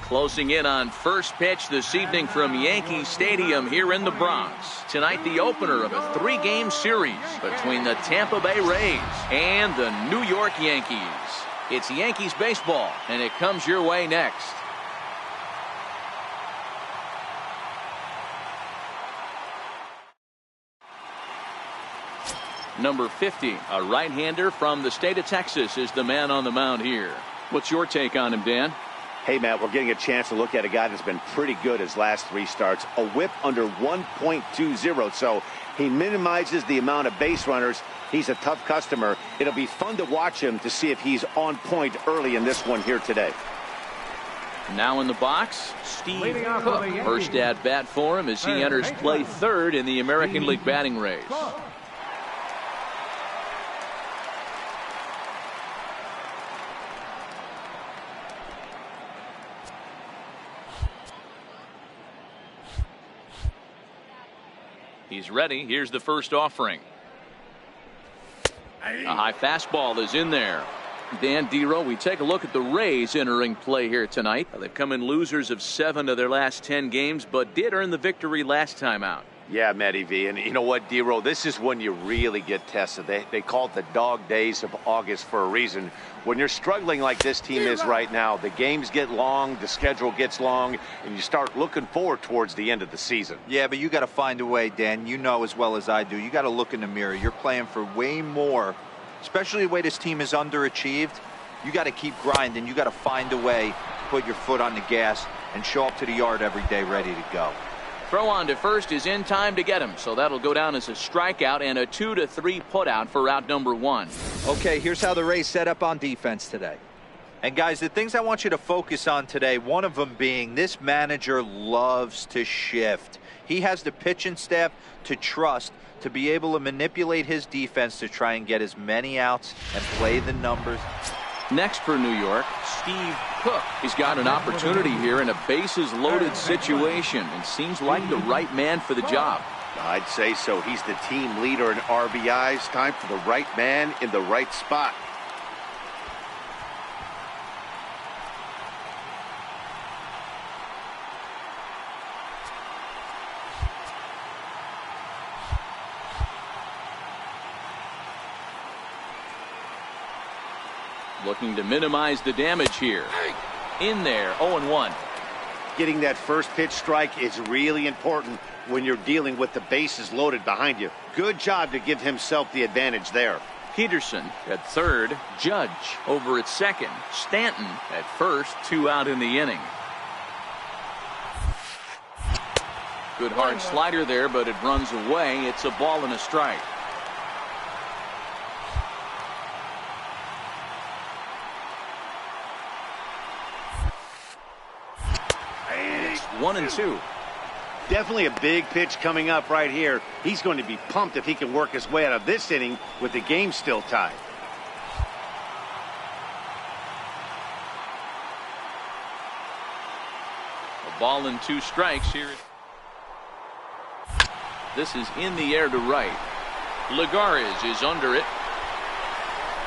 Closing in on first pitch this evening from Yankee Stadium here in the Bronx. Tonight, the opener of a 3-game series between the Tampa Bay Rays and the New York Yankees. It's Yankees baseball, and it comes your way next. Number 50, a right-hander from the state of Texas, is the man on the mound here. What's your take on him, Dan? Hey, Matt, we're getting a chance to look at a guy that's been pretty good his last 3 starts. A whip under 1.20, so he minimizes the amount of base runners. He's a tough customer. It'll be fun to watch him to see if he's on point early in this one here today. Now in the box, Steve Cook. First at bat for him as he enters play third in the American League batting race. He's ready. Here's the first offering. A high fastball is in there. Dan Dero, we take a look at the Rays entering play here tonight. They've come in losers of 7 of their last 10 games, but did earn the victory last time out. Yeah, Matty V. And you know what, Dero? This is when you really get tested. They call it the dog days of August for a reason. When you're struggling like this team is right now, the games get long, the schedule gets long, and you start looking forward towards the end of the season. Yeah, but you got to find a way, Dan. You know as well as I do. You got to look in the mirror. You're playing for way more, especially the way this team is underachieved. You got to keep grinding. You got to find a way to put your foot on the gas and show up to the yard every day ready to go. Throw on to first is in time to get him, so that'll go down as a strikeout and a 2-3 putout for out number 1. Okay, here's how the Rays set up on defense today. And guys, the things I want you to focus on today, one of them being this manager loves to shift. He has the pitching staff to trust to be able to manipulate his defense to try and get as many outs and play the numbers. Next for New York, Steve Cook. He's got an opportunity here in a bases-loaded situation and seems like the right man for the job. I'd say so. He's the team leader in RBIs. Time for the right man in the right spot. Looking to minimize the damage here. In there, 0-1. Getting that first pitch strike is really important when you're dealing with the bases loaded behind you. Good job to give himself the advantage there. Peterson at third. Judge over at second. Stanton at first. 2 out in the inning. Good hard slider there, but it runs away. It's a ball and a strike. It's 1-2. Definitely a big pitch coming up right here. He's going to be pumped if he can work his way out of this inning with the game still tied. A ball and 2 strikes here. This is in the air to right. Lagares is under it.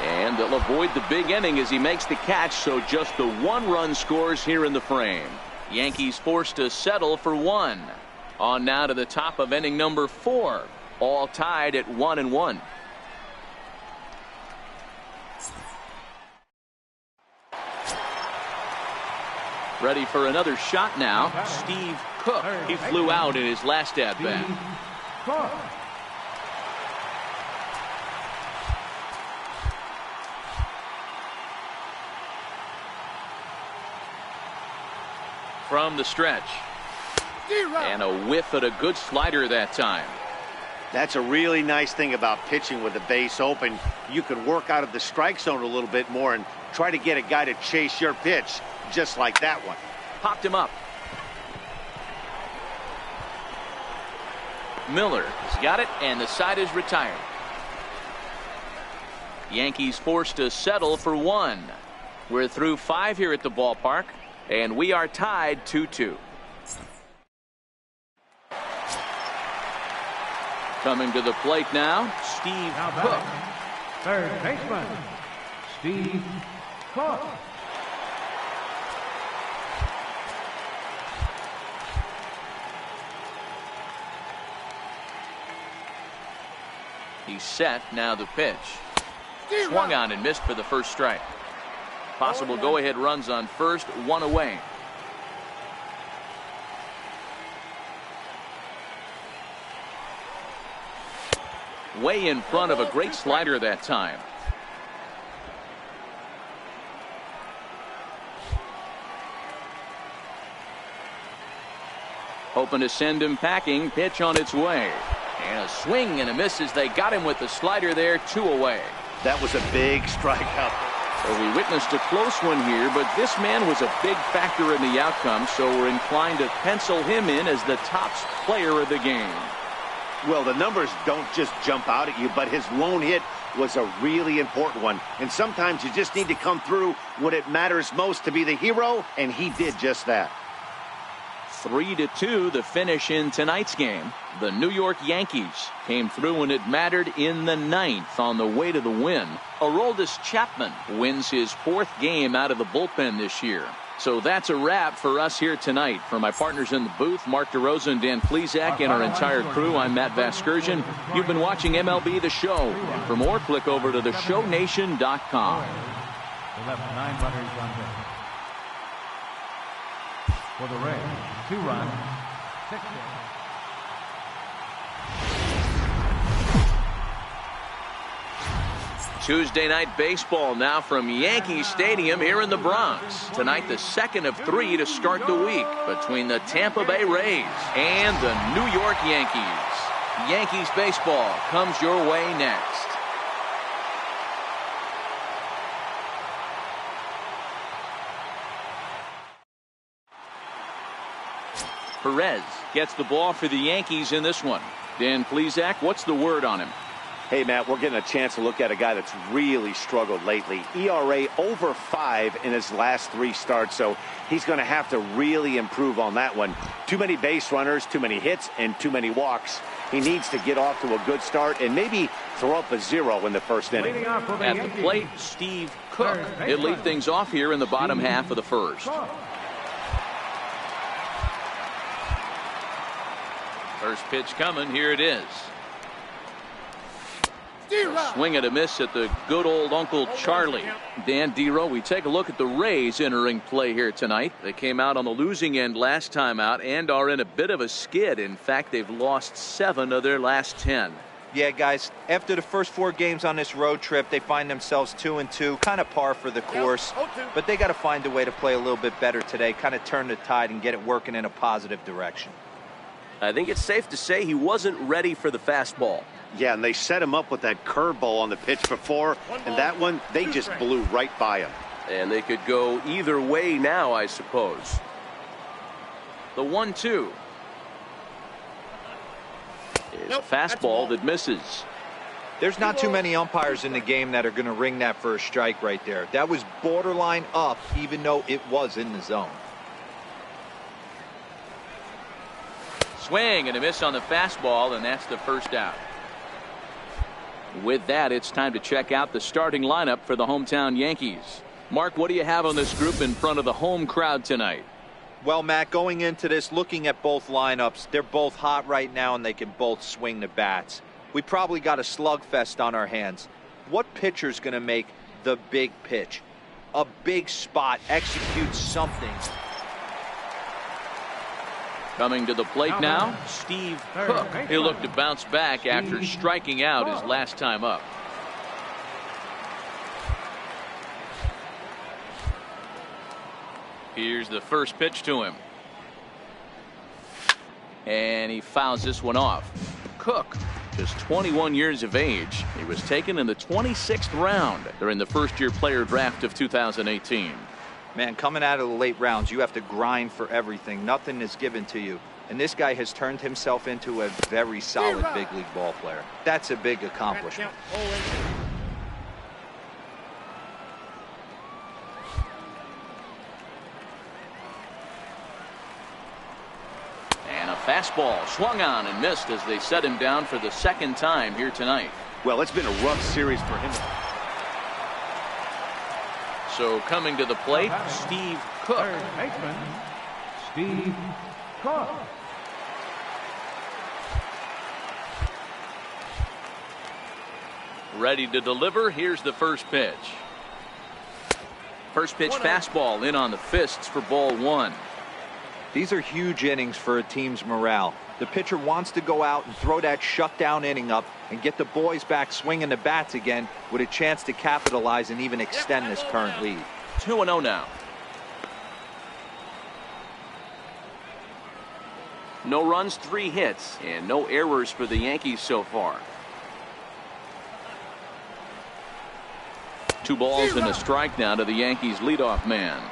And they'll avoid the big inning as he makes the catch, so just the 1 run scores here in the frame. Yankees forced to settle for 1. On now to the top of inning number 4. All tied at 1-1. Ready for another shot now. Steve Cook. He flew out in his last at-bat. From the stretch. And a whiff at a good slider that time. That's a really nice thing about pitching with the base open. You can work out of the strike zone a little bit more and try to get a guy to chase your pitch, just like that one. Popped him up. Miller has got it, and the side is retired. Yankees forced to settle for 1. We're through 5 here at the ballpark, and we are tied 2-2. Coming to the plate now, Steve Cook. Third baseman, Steve Cook. He's set, now the pitch. Swung on and missed for the first strike. Possible go-ahead runs on first, 1 away. Way in front of a great slider that time. Hoping to send him packing. Pitch on its way. And a swing and a miss as they got him with the slider there, 2 away. That was a big strikeout. Well, we witnessed a close one here, but this man was a big factor in the outcome, so we're inclined to pencil him in as the top player of the game. Well, the numbers don't just jump out at you, but his lone hit was a really important one. And sometimes you just need to come through when it matters most to be the hero, and he did just that. 3-2 the finish in tonight's game. The New York Yankees came through when it mattered in the 9th on the way to the win. Aroldis Chapman wins his 4th game out of the bullpen this year. So that's a wrap for us here tonight. For my partners in the booth, Mark DeRosa and Dan Plesac, and our entire crew, I'm Matt Vasgersian. You've been watching MLB The Show. For more, click over to theshownation.com. They left 9 runners on base. For the Rays, 2 runs, 6 hits. Tuesday night baseball now from Yankee Stadium here in the Bronx. Tonight, the second of 3 to start the week between the Tampa Bay Rays and the New York Yankees. Yankees baseball comes your way next. Perez gets the ball for the Yankees in this one. Dan Plesac, what's the word on him? Hey, Matt, we're getting a chance to look at a guy that's really struggled lately. ERA over 5 in his last 3 starts, so he's going to have to really improve on that one. Too many base runners, too many hits, and too many walks. He needs to get off to a good start and maybe throw up a 0 in the first inning. At the plate, Steve Cook. He'll lead things off here in the bottom half of the first. First pitch coming. Here it is. Swing and a miss at the good old Uncle Charlie. Dan Dero, we take a look at the Rays entering play here tonight. They came out on the losing end last time out and are in a bit of a skid. In fact, they've lost 7 of their last 10. Yeah, guys, after the first 4 games on this road trip, they find themselves 2-2, kind of par for the course. But they got to find a way to play a little bit better today, kind of turn the tide and get it working in a positive direction. I think it's safe to say he wasn't ready for the fastball. Yeah, and they set him up with that curveball on the pitch before, and that one, they just blew right by him. And they could go either way now, I suppose. The 1-2. Is a fastball that misses. There's not too many umpires in the game that are going to ring that for a strike right there. That was borderline up, even though it was in the zone. Swing and a miss on the fastball, and that's the first out. With that, it's time to check out the starting lineup for the hometown Yankees. Mark, what do you have on this group in front of the home crowd tonight? Well, Matt, going into this, looking at both lineups, they're both hot right now and they can both swing the bats. We probably got a slugfest on our hands. What pitcher's going to make the big pitch? A big spot, execute something. Coming to the plate now, Steve Cook. He'll look to bounce back after striking out his last time up. Here's the first pitch to him. And he fouls this one off. Cook, just 21 years of age. He was taken in the 26th round during the first-year player draft of 2018. Man, coming out of the late rounds, you have to grind for everything. Nothing is given to you. And this guy has turned himself into a very solid big league ball player. That's a big accomplishment. And a fastball swung on and missed as they set him down for the second time here tonight. Well, it's been a rough series for him. So coming to the plate, Steve Cook. Third baseman, Steve Cook. Ready to deliver. Here's the first pitch. First pitch fastball in on the fists for ball one. These are huge innings for a team's morale. The pitcher wants to go out and throw that shutdown inning up and get the boys back swinging the bats again with a chance to capitalize and even extend this current lead. 2-0 now. No runs, 3 hits, and no errors for the Yankees so far. 2 balls and a strike now to the Yankees leadoff man.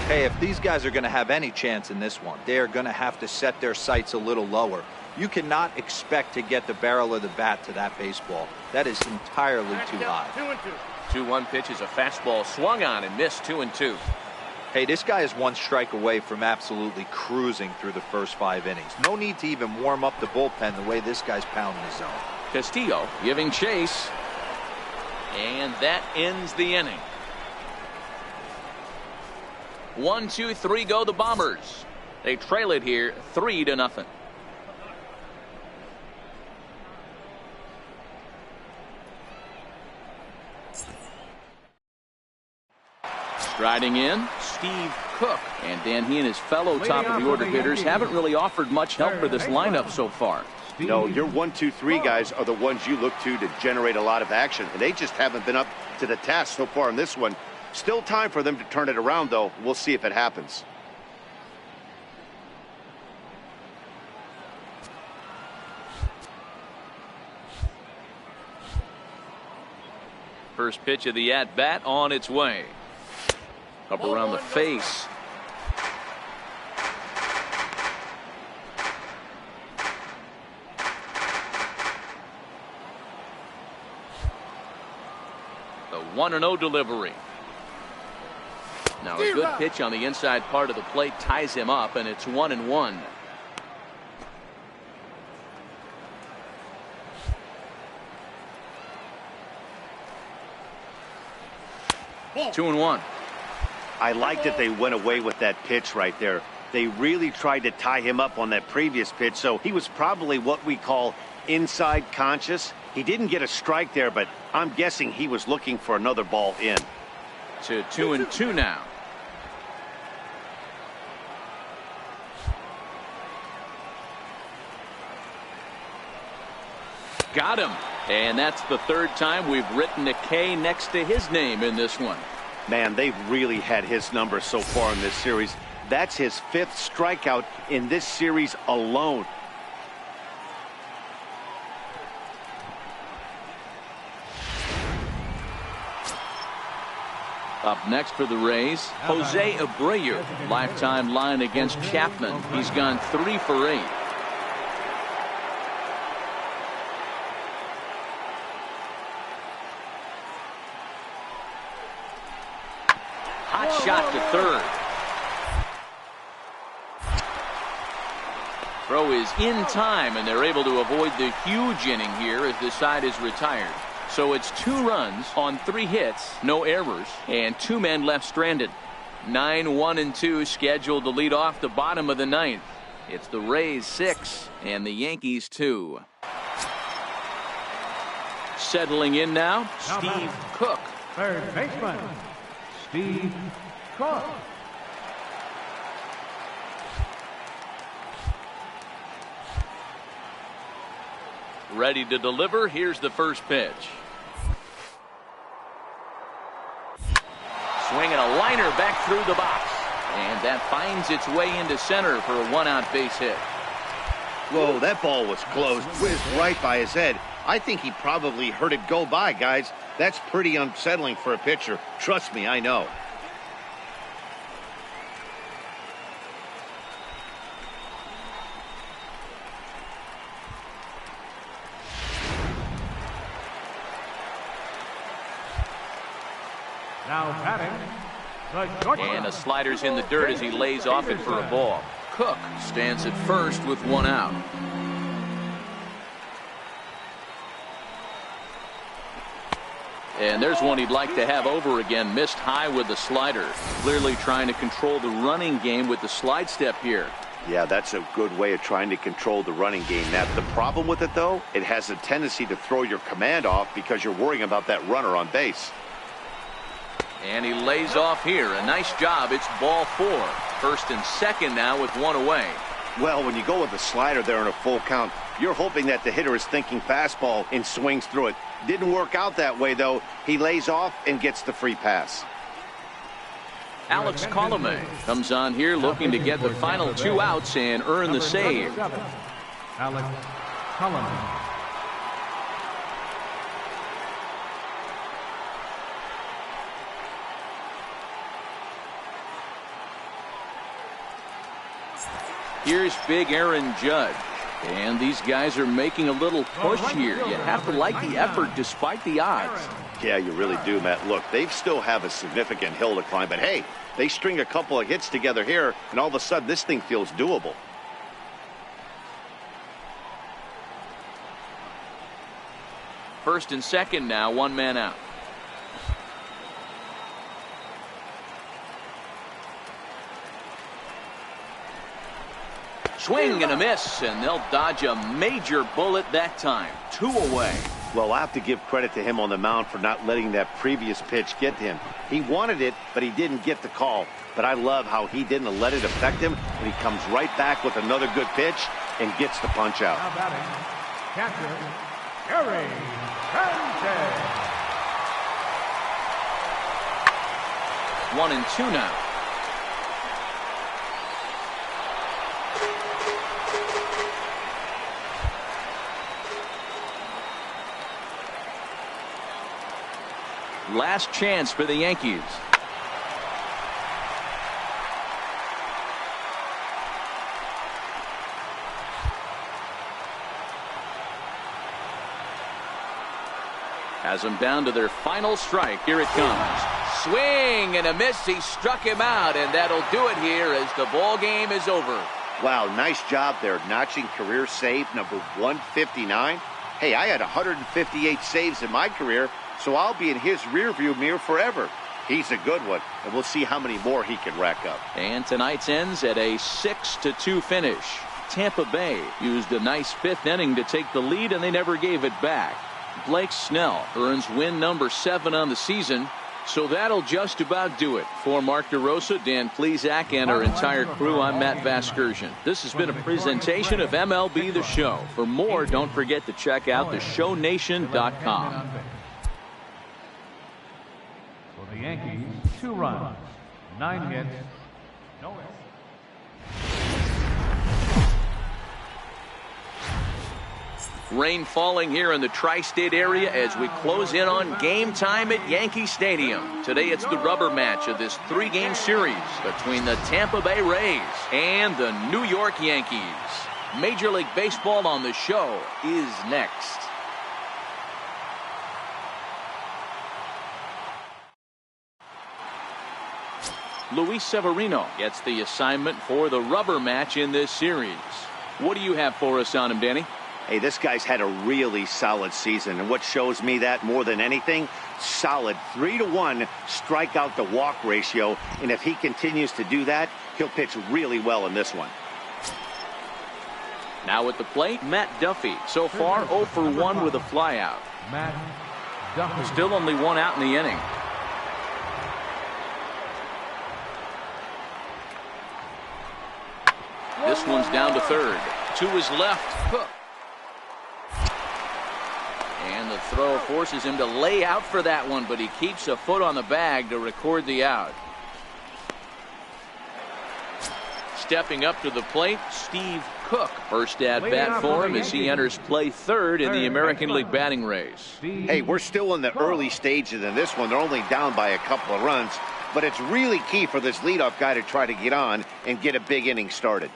Hey, if these guys are going to have any chance in this one, they are going to have to set their sights a little lower. You cannot expect to get the barrel of the bat to that baseball. That is entirely too high. 2-1 pitch is a fastball swung on and missed. 2-2. Hey, this guy is 1 strike away from absolutely cruising through the first 5 innings. No need to even warm up the bullpen the way this guy's pounding his zone. Castillo giving chase. And that ends the inning. 1, 2, 3 go the Bombers. They trail it here 3-0. Striding in, Steve Cook. And then he and his fellow top of the order hitters haven't really offered much help for this lineup so far. No, your 1, 2, 3 guys are the ones you look to generate a lot of action, and they just haven't been up to the task so far in this one. Still time for them to turn it around, though. We'll see if it happens. First pitch of the at-bat on its way. Up around the face. The 1-0 delivery. Now a good pitch on the inside part of the plate ties him up, and it's 1-1. Two and 1. I like that they went away with that pitch right there. They really tried to tie him up on that previous pitch, so he was probably what we call inside conscious. He didn't get a strike there, but I'm guessing he was looking for another ball in. To 2-2 now. Got him. And that's the 3rd time we've written a K next to his name in this one. Man, they've really had his number so far in this series. That's his 5th strikeout in this series alone. Up next for the Rays, Jose Abreu. Lifetime line against Chapman. He's gone 3 for 8. Hot shot to third. Throw is in time, and they're able to avoid the huge inning here as this side is retired. So it's 2 runs on 3 hits, no errors, and 2 men left stranded. 9-1-2 scheduled to lead off the bottom of the ninth. It's the Rays 6 and the Yankees 2. Settling in now, Steve Cook. Third baseman, Steve Cook. Ready to deliver. Here's the first pitch. Swinging a liner back through the box. And that finds its way into center for a one-out base hit. Whoa, that ball was close. Whizzed right by his head. I think he probably heard it go by, guys. That's pretty unsettling for a pitcher. Trust me, I know. Now batting, the shortstop. And a slider's in the dirt as he lays off it for a ball. Cook stands at first with one out. And there's one he'd like to have over again. Missed high with the slider. Clearly trying to control the running game with the slide step here. Yeah, that's a good way of trying to control the running game. Now, the problem with it, though, it has a tendency to throw your command off because you're worrying about that runner on base. And he lays off here. A nice job. It's ball 4. First and second now with one away. Well, when you go with the slider there in a full count, you're hoping that the hitter is thinking fastball and swings through it. Didn't work out that way, though. He lays off and gets the free pass. Alex Colomé comes on here looking to get the final 2 outs and earn the save. Alex Colomé. Here's big Aaron Judge. And these guys are making a little push here. You have to like the effort despite the odds. Yeah, you really do, Matt. Look, they still have a significant hill to climb, but hey, they string a couple of hits together here, and all of a sudden this thing feels doable. First and second now, one man out. Swing and a miss, and they'll dodge a major bullet that time. 2 away. Well, I have to give credit to him on the mound for not letting that previous pitch get to him. He wanted it, but he didn't get the call. But I love how he didn't let it affect him, and he comes right back with another good pitch and gets the punch out. Now batting, catcher, Gary Sanchez. 1-2 now. Last chance for the Yankees. Has them down to their final strike. Here it comes. Swing and a miss. He struck him out, and that'll do it here as the ball game is over. Wow, nice job there, notching career save number 159. Hey, I had 158 saves in my career, so I'll be in his rearview mirror forever. He's a good one, and we'll see how many more he can rack up. And tonight's ends at a 6-2 finish. Tampa Bay used a nice 5th inning to take the lead, and they never gave it back. Blake Snell earns win number 7 on the season. So that'll just about do it. For Mark DeRosa, Dan Plesac, and our entire crew, I'm Matt Vasgersian. This has been a presentation of MLB The Show. For more, don't forget to check out theshownation.com. For the Yankees, 2 runs, 9 hits, no errors. Rain falling here in the tri-state area as we close in on game time at Yankee Stadium. Today it's the rubber match of this 3-game series between the Tampa Bay Rays and the New York Yankees. Major League Baseball on the show is next. Luis Severino gets the assignment for the rubber match in this series. What do you have for us on him, Danny? Hey, this guy's had a really solid season, and what shows me that more than anything, solid 3-to-1 strikeout to walk ratio, and if he continues to do that, he'll pitch really well in this one. Now at the plate, Matt Duffy. So far 0 for 1 with a flyout. Matt Duffy. Still only one out in the inning. This one's down to third. To his left, Cook. And the throw forces him to lay out for that one, but he keeps a foot on the bag to record the out. Stepping up to the plate, Steve Cook. First at bat for him as he enters play third in the American League batting race. Hey, we're still in the early stages in this one. They're only down by a couple of runs, but it's really key for this leadoff guy to try to get on and get a big inning started.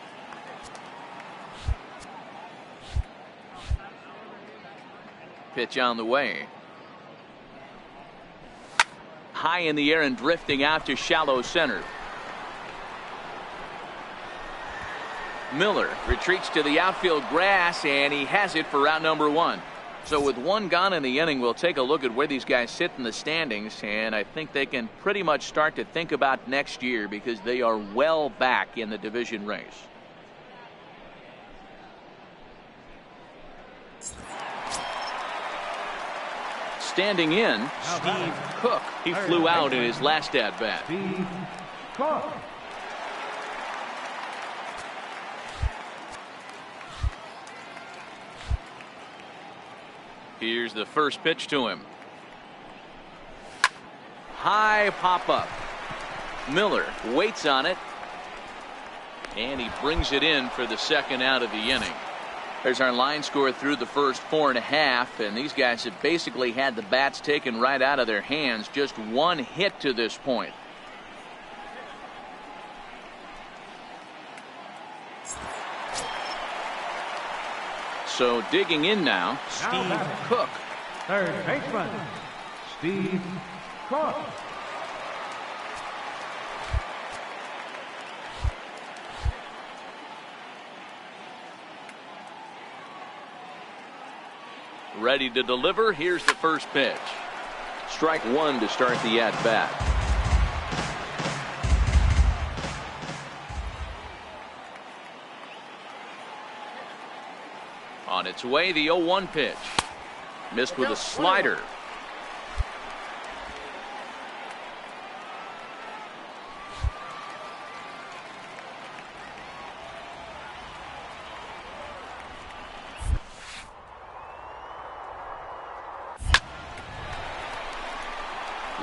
Pitch on the way. High in the air and drifting out to shallow center. Miller retreats to the outfield grass, and he has it for out number 1. So with one gone in the inning, we'll take a look at where these guys sit in the standings, and I think they can pretty much start to think about next year because they are well back in the division race. Standing in, Steve Cook. He flew out in his last at-bat. Steve Cook. Here's the first pitch to him. High pop-up. Miller waits on it, and he brings it in for the second out of the inning. There's our line score through the first 4.5, and these guys have basically had the bats taken right out of their hands. Just one hit to this point. So digging in now, Steve Cook. Third baseman, Steve Cook. Ready to deliver. Here's the first pitch. Strike one to start the at-bat. On its way, the 0-1 pitch. Missed with a slider.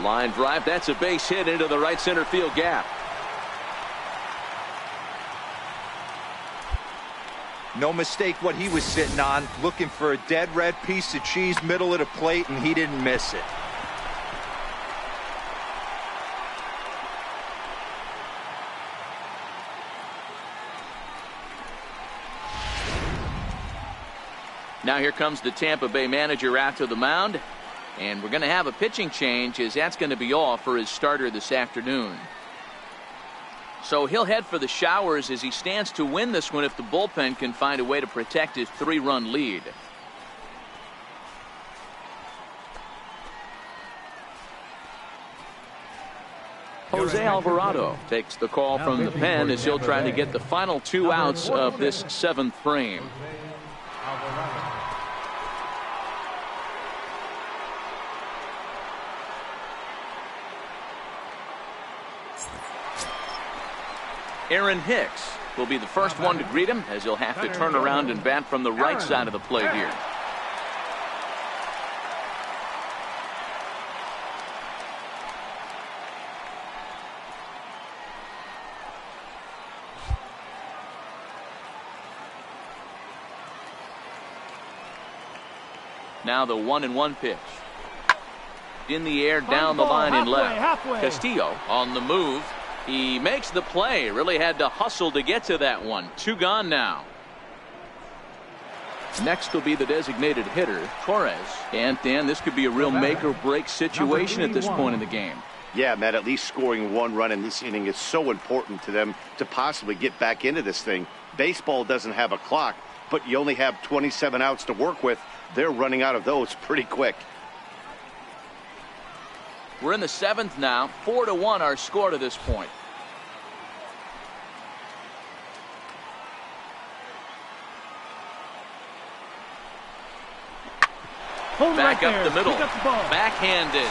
Line drive. That's a base hit into the right center field gap. No mistake what he was sitting on, looking for a dead red piece of cheese middle of the plate, and he didn't miss it. Now here comes the Tampa Bay manager after the mound. And we're going to have a pitching change, as that's going to be all for his starter this afternoon. So he'll head for the showers as he stands to win this one if the bullpen can find a way to protect his 3-run lead. Jose Alvarado takes the call from the pen as he'll try to get the final 2 outs of this 7th frame. Aaron Hicks will be the first one to greet him as he'll have to turn around and bat from the right side of the plate here. Now the 1-1 pitch. In the air, down the line and left. Castillo on the move. He makes the play. Really had to hustle to get to that one. 2 gone now. Next will be the designated hitter, Torres. And Dan, this could be a real make or break situation at this point in the game. Yeah, Matt, at least scoring 1 run in this inning is so important to them to possibly get back into this thing. Baseball doesn't have a clock. but you only have 27 outs to work with. They're running out of those pretty quick. We're in the 7th now. 4-1 our score to this point. Back up the middle. Backhanded.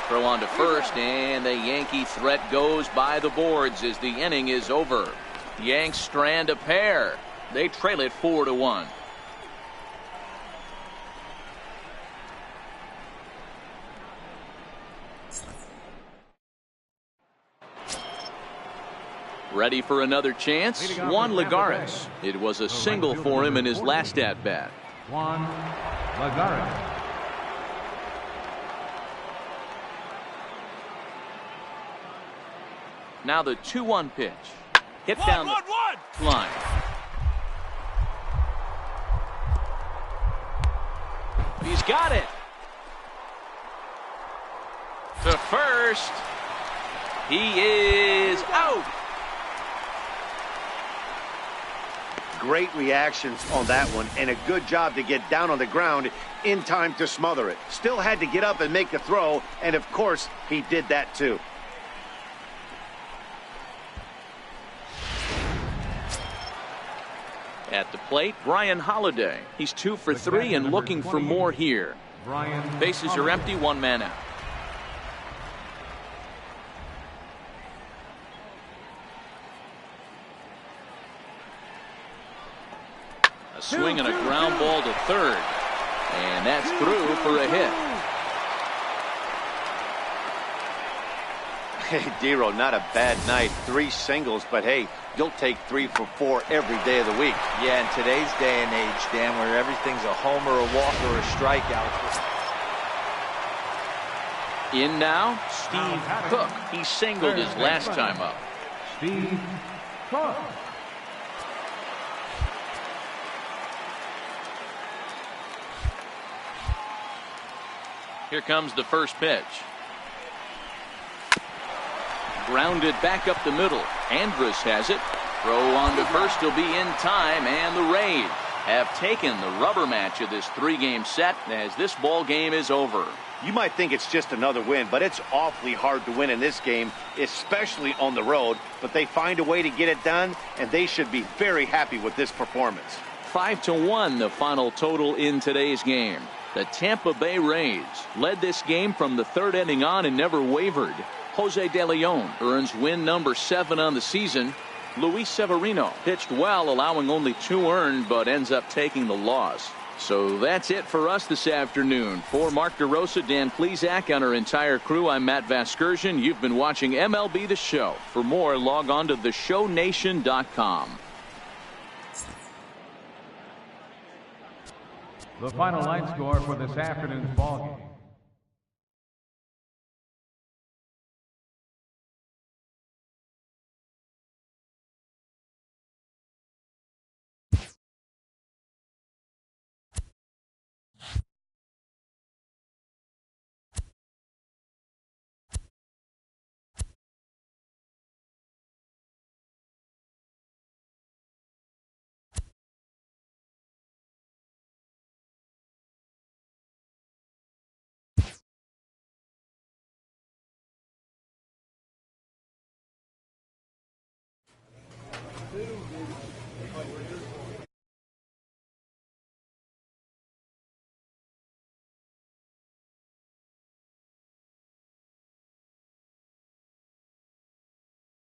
Throw on to first, and the Yankee threat goes by the boards as the inning is over. Yanks strand a pair. They trail it 4-1. Ready for another chance? Juan Lagares. It was a single for him in his last at-bat. Juan Lagares. Now the 2-1 pitch. Hit down the line. He's got it. To first. He is out. Great reactions on that one, and a good job to get down on the ground in time to smother it. Still had to get up and make the throw, and of course, he did that too. At the plate, Brian Holiday. He's 2 for 3 and looking for more here. Bases are empty, 1 man out. A swing and a ground ball to third. And that's through for a hit. Hey, Dero, not a bad night. 3 singles, but hey, you'll take 3 for 4 every day of the week. Yeah, in today's day and age, Dan, where everything's a homer, a walk, or a strikeout. In now, Steve Cook. He singled his last time up. Steve Cook. Here comes the first pitch. Grounded back up the middle. Andrus has it. Throw on to first. He'll be in time, and the Rays have taken the rubber match of this 3-game set as this ball game is over. You might think it's just another win, but it's awfully hard to win in this game, especially on the road. But they find a way to get it done, and they should be very happy with this performance. 5-1 the final total in today's game. The Tampa Bay Rays led this game from the 3rd inning on and never wavered. Jose De Leon earns win number 7 on the season. Luis Severino pitched well, allowing only 2 earned, but ends up taking the loss. So that's it for us this afternoon. For Mark DeRosa, Dan Plesac, and our entire crew, I'm Matt Vasgersian. You've been watching MLB The Show. For more, log on to theshownation.com. The final line score for this afternoon's ballgame.